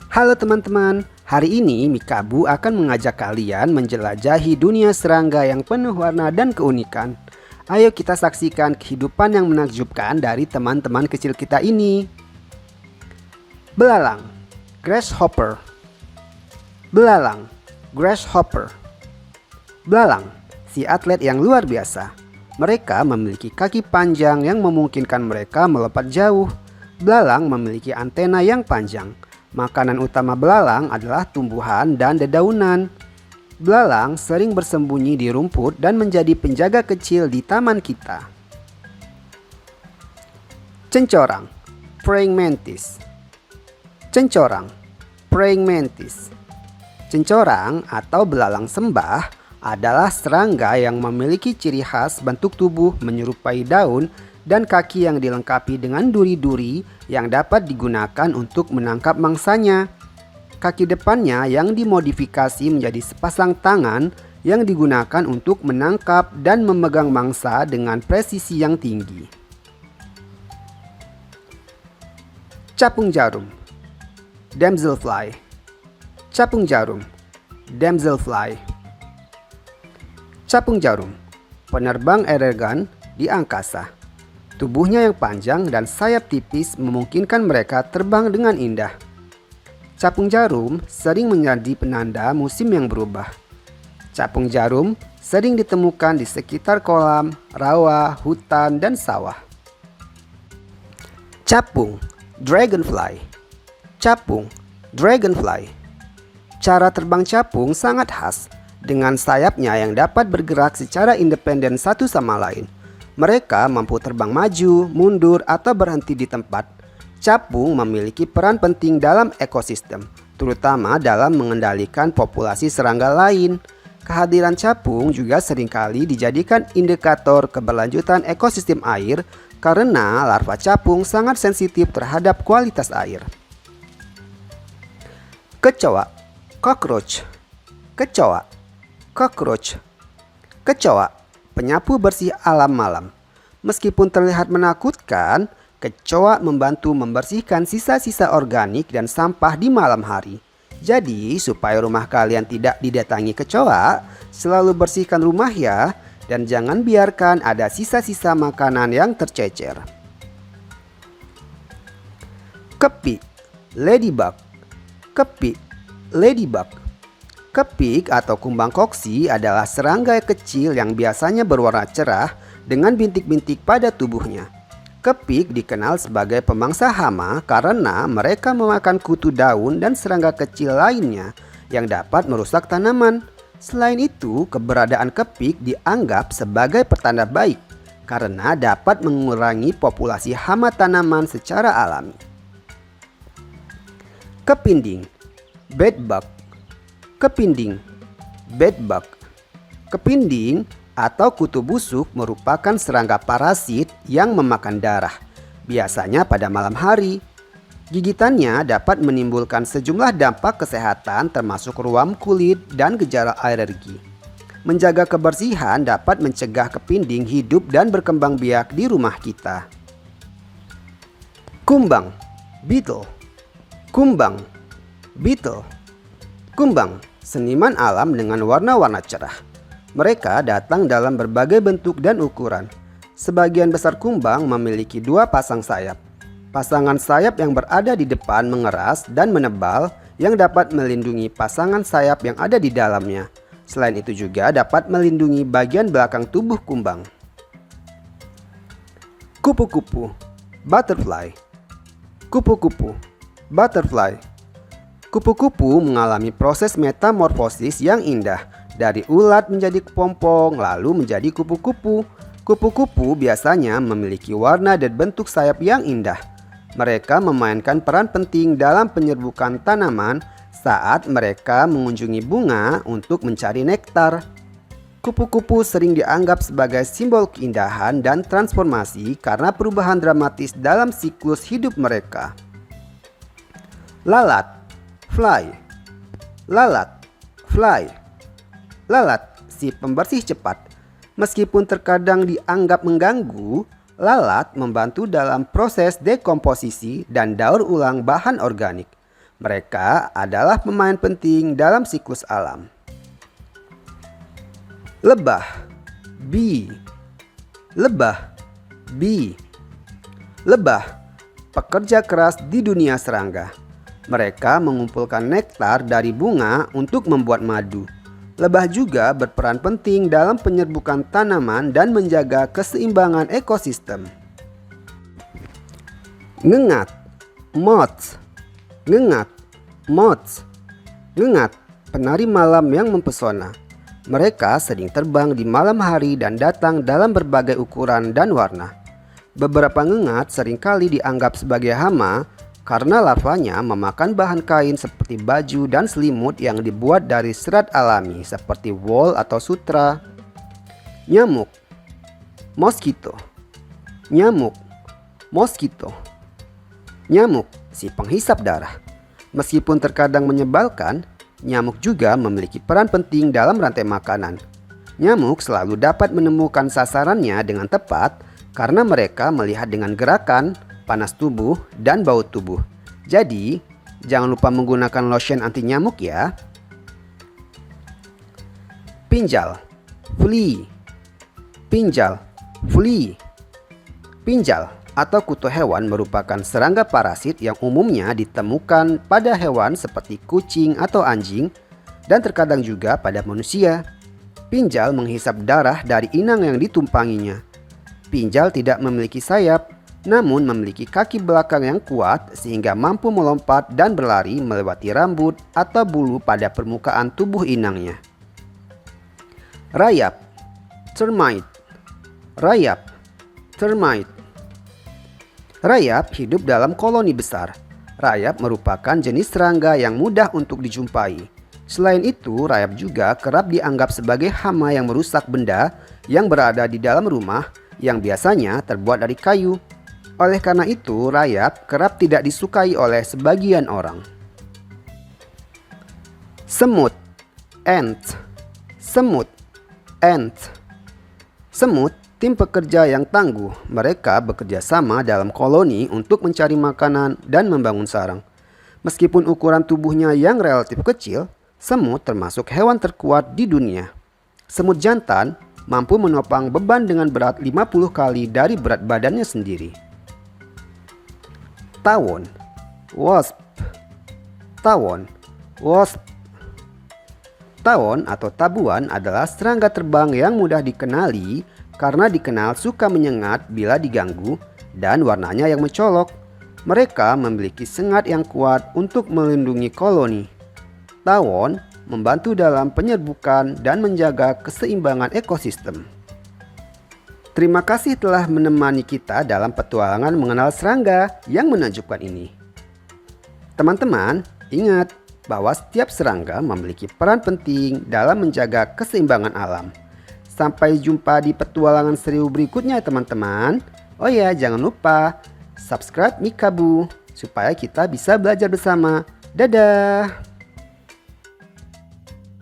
Halo teman-teman, hari ini Mikabu akan mengajak kalian menjelajahi dunia serangga yang penuh warna dan keunikan. Ayo kita saksikan kehidupan yang menakjubkan dari teman-teman kecil kita ini. Belalang, grasshopper. Belalang, grasshopper. Belalang, si atlet yang luar biasa. Mereka memiliki kaki panjang yang memungkinkan mereka melompat jauh. Belalang memiliki antena yang panjang. Makanan utama belalang adalah tumbuhan dan dedaunan. Belalang sering bersembunyi di rumput dan menjadi penjaga kecil di taman kita. Cencorang, praying mantis. Cencorang, praying mantis. Cencorang atau belalang sembah adalah serangga yang memiliki ciri khas bentuk tubuh menyerupai daun dan kaki yang dilengkapi dengan duri-duri yang dapat digunakan untuk menangkap mangsanya. Kaki depannya yang dimodifikasi menjadi sepasang tangan yang digunakan untuk menangkap dan memegang mangsa dengan presisi yang tinggi. Capung jarum, damselfly. Capung jarum, damselfly. Capung jarum, penerbang elegan di angkasa. Tubuhnya yang panjang dan sayap tipis memungkinkan mereka terbang dengan indah. Capung jarum sering menjadi penanda musim yang berubah. Capung jarum sering ditemukan di sekitar kolam, rawa, hutan, dan sawah. Capung, dragonfly. Capung, dragonfly. Cara terbang capung sangat khas, dengan sayapnya yang dapat bergerak secara independen satu sama lain. Mereka mampu terbang maju, mundur, atau berhenti di tempat. Capung memiliki peran penting dalam ekosistem, terutama dalam mengendalikan populasi serangga lain. Kehadiran capung juga seringkali dijadikan indikator keberlanjutan ekosistem air karena larva capung sangat sensitif terhadap kualitas air. Kecoa, cockroach. Kecoa, cockroach. Kecoa, penyapu bersih alam malam. Meskipun terlihat menakutkan, kecoa membantu membersihkan sisa-sisa organik dan sampah di malam hari. Jadi, supaya rumah kalian tidak didatangi kecoa, selalu bersihkan rumah ya, dan jangan biarkan ada sisa-sisa makanan yang tercecer. Kepik, ladybug. Kepik, ladybug. Kepik atau kumbang koksi adalah serangga kecil yang biasanya berwarna cerah dengan bintik-bintik pada tubuhnya. Kepik dikenal sebagai pemangsa hama karena mereka memakan kutu daun dan serangga kecil lainnya yang dapat merusak tanaman. Selain itu, keberadaan kepik dianggap sebagai pertanda baik karena dapat mengurangi populasi hama tanaman secara alami. Kepinding, bedbug. Kepinding, bedbug. Kepinding atau kutu busuk merupakan serangga parasit yang memakan darah, biasanya pada malam hari. Gigitannya dapat menimbulkan sejumlah dampak kesehatan termasuk ruam kulit dan gejala alergi. Menjaga kebersihan dapat mencegah kepinding hidup dan berkembang biak di rumah kita. Kumbang, beetle. Kumbang, beetle. Kumbang, seniman alam dengan warna-warna cerah. Mereka datang dalam berbagai bentuk dan ukuran. Sebagian besar kumbang memiliki dua pasang sayap. Pasangan sayap yang berada di depan mengeras dan menebal yang dapat melindungi pasangan sayap yang ada di dalamnya. Selain itu juga dapat melindungi bagian belakang tubuh kumbang. Kupu-kupu, butterfly. Kupu-kupu, butterfly. Kupu-kupu mengalami proses metamorfosis yang indah, dari ulat menjadi kepompong lalu menjadi kupu-kupu. Kupu-kupu biasanya memiliki warna dan bentuk sayap yang indah. Mereka memainkan peran penting dalam penyerbukan tanaman saat mereka mengunjungi bunga untuk mencari nektar. Kupu-kupu sering dianggap sebagai simbol keindahan dan transformasi karena perubahan dramatis dalam siklus hidup mereka. Lalat, fly. Lalat, fly. Lalat, si pembersih cepat. Meskipun terkadang dianggap mengganggu, lalat membantu dalam proses dekomposisi dan daur ulang bahan organik. Mereka adalah pemain penting dalam siklus alam. Lebah, bee. Lebah, bee. Lebah, pekerja keras di dunia serangga. Mereka mengumpulkan nektar dari bunga untuk membuat madu. Lebah juga berperan penting dalam penyerbukan tanaman dan menjaga keseimbangan ekosistem. Ngengat, moths. Ngengat, moths. Ngengat, penari malam yang mempesona. Mereka sering terbang di malam hari dan datang dalam berbagai ukuran dan warna. Beberapa ngengat seringkali dianggap sebagai hama karena larvanya memakan bahan kain seperti baju dan selimut yang dibuat dari serat alami seperti wol atau sutra. Nyamuk, mosquito. Nyamuk, mosquito. Nyamuk, si penghisap darah. Meskipun terkadang menyebalkan, nyamuk juga memiliki peran penting dalam rantai makanan. Nyamuk selalu dapat menemukan sasarannya dengan tepat karena mereka melihat dengan gerakan, panas tubuh, dan bau tubuh. Jadi, jangan lupa menggunakan lotion anti nyamuk ya. Pinjal, flea. Pinjal, flea. Pinjal atau kutu hewan merupakan serangga parasit yang umumnya ditemukan pada hewan seperti kucing atau anjing dan terkadang juga pada manusia. Pinjal menghisap darah dari inang yang ditumpanginya. Pinjal tidak memiliki sayap, namun memiliki kaki belakang yang kuat sehingga mampu melompat dan berlari melewati rambut atau bulu pada permukaan tubuh inangnya. Rayap, termite. Rayap, termite. Rayap hidup dalam koloni besar. Rayap merupakan jenis serangga yang mudah untuk dijumpai. Selain itu, rayap juga kerap dianggap sebagai hama yang merusak benda yang berada di dalam rumah yang biasanya terbuat dari kayu. Oleh karena itu, rayap kerap tidak disukai oleh sebagian orang. Semut, ant. Semut, ant. Semut, tim pekerja yang tangguh. Mereka bekerja sama dalam koloni untuk mencari makanan dan membangun sarang. Meskipun ukuran tubuhnya yang relatif kecil, semut termasuk hewan terkuat di dunia. Semut jantan mampu menopang beban dengan berat 50 kali dari berat badannya sendiri. Tawon, wasp. Tawon, wasp. Tawon atau tabuan adalah serangga terbang yang mudah dikenali karena dikenal suka menyengat bila diganggu dan warnanya yang mencolok. Mereka memiliki sengat yang kuat untuk melindungi koloni. Tawon membantu dalam penyerbukan dan menjaga keseimbangan ekosistem. Terima kasih telah menemani kita dalam petualangan mengenal serangga yang menakjubkan ini. Teman-teman, ingat bahwa setiap serangga memiliki peran penting dalam menjaga keseimbangan alam. Sampai jumpa di petualangan seru berikutnya teman-teman. Oh ya, jangan lupa subscribe Mikabu supaya kita bisa belajar bersama. Dadah!